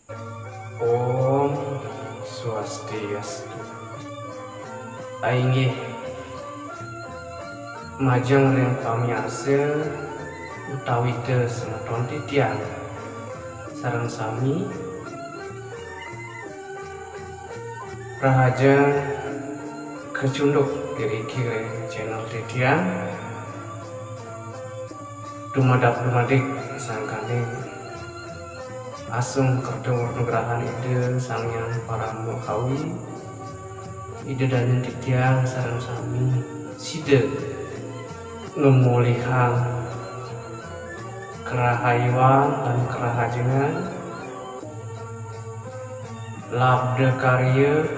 Om Swastiastu. Ainggih majeng ring pamiarsa utawi teu semeton titiang sareng sami rahaja kecunduk diri kiri channel titiang dumadak-dumadik sangkane asung kertemu nugrahan ide sangyan para mukawi ide dan titiang sareng sami side ngemulihan kerahayuan dan kerahajengan labda karya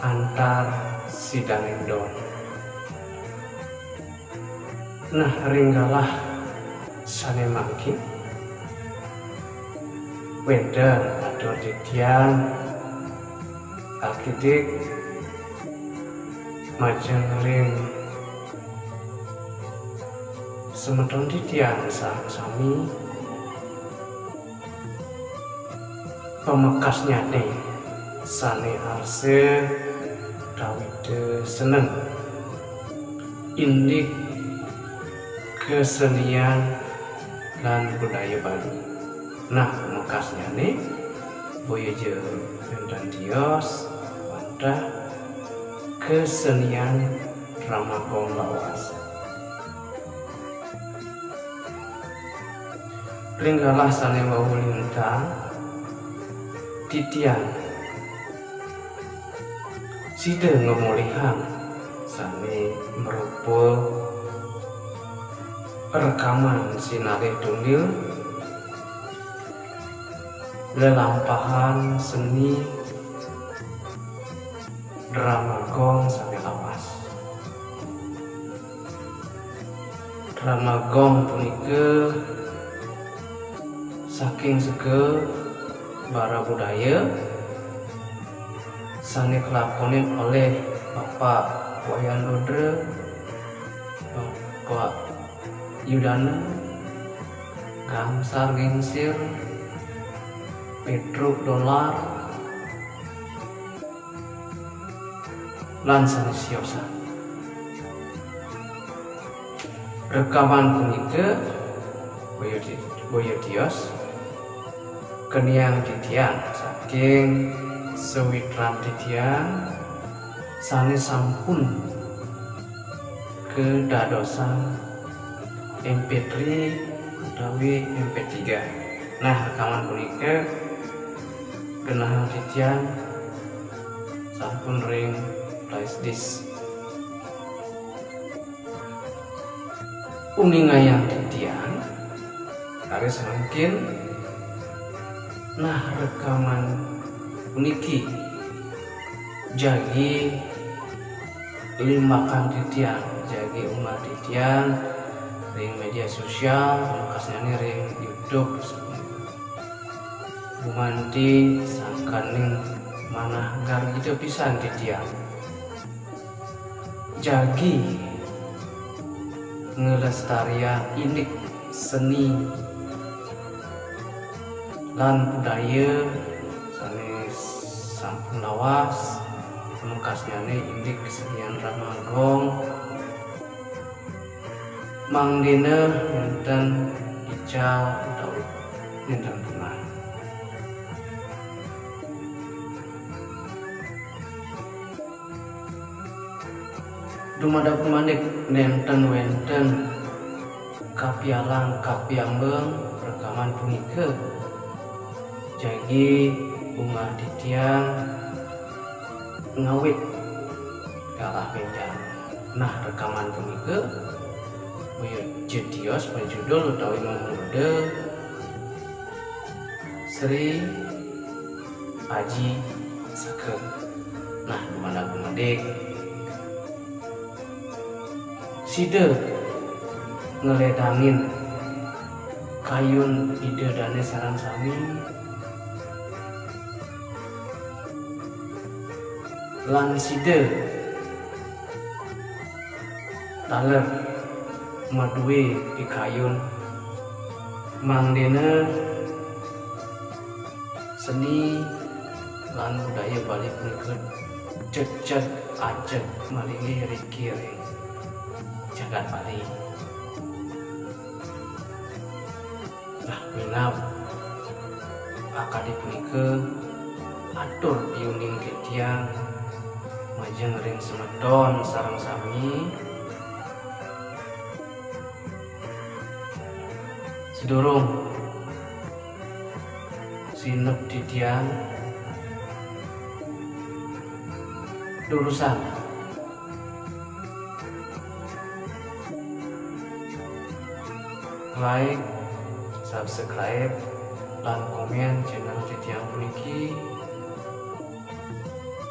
antar sidanendon. Nah ringgalah sane mangkin weda atau titiang akidik majeng ring semeton titiang sami pemekasnya nih sane arse dawide seneng indik kesenian dan budaya Bali. Nah pemekasnya nih boyeje dan tios wadah kesenian drama gong lawas. Ringgalah sane wau lintang titian sida ngemulihan sane merupa rekaman sinare tunggil lelampahan seni drama gong sane lawas. Drama gong punika saking sege bara budaya sane kelakonin oleh Bapak Wayan Lodre, Bapak Yudana, Gamsar Gingsir, Petruk Dolar, lan sanesiosa. Rekaman punika boyo tios keniang titiang saking sewitran titiang sane sampun kedadosan MP3 utawi MP3. Nah rekaman punika genah titiang sampun ring flash disk. Uningayang titiang kare semangkin nah rekaman puniki jagi limakan titiang jagi umat titiang ring media sosial makasnya ring YouTube bumanti sangkaning manah gar gitu pisan titiang jagi ngelestarian indik seni lan budaya sane sampun lawas pemekasnya indik kesenian drama gong mangdina enten ical utawi enten punah. Dumadak manik nenten wenten kapialang kapiambeng rekaman punika jagi bunga titiang ngawit kalah benjang. Nah rekaman punika boyo jetios penjudul utawi memuda Sri Aji Sake. Nah dumadak manik sida ngeledangin kayun ide dane sarang sami lan sida taler maduwe di kayun mangdena seni lan budaya Bali punika jejeg ajeg maringi riki ring jagat Bali. Lah minap akadi punika atur piuning ketiang majeng ring semedon sareng sami sedurung sinep didiang lulusan like, subscribe, lan komen channel didiang puniki.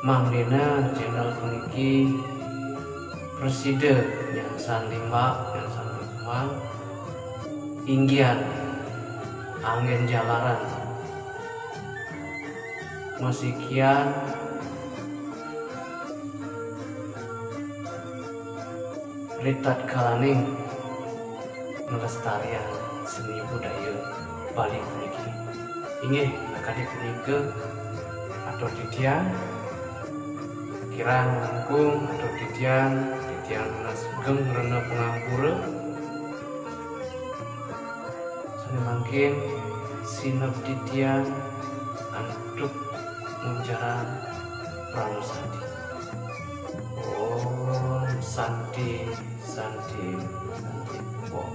Manglena channel puniki preside yang sanlima inggian angin jalaran masikian ritat kalaning melestarian seni budaya Bali puniki. Inggih akadi punika atur didiang kirang langkung atur didiang nasugeng rena pengampura mungkin sinep didiang antuk munjaran pramusadi. Om Santi Santi Santi Om.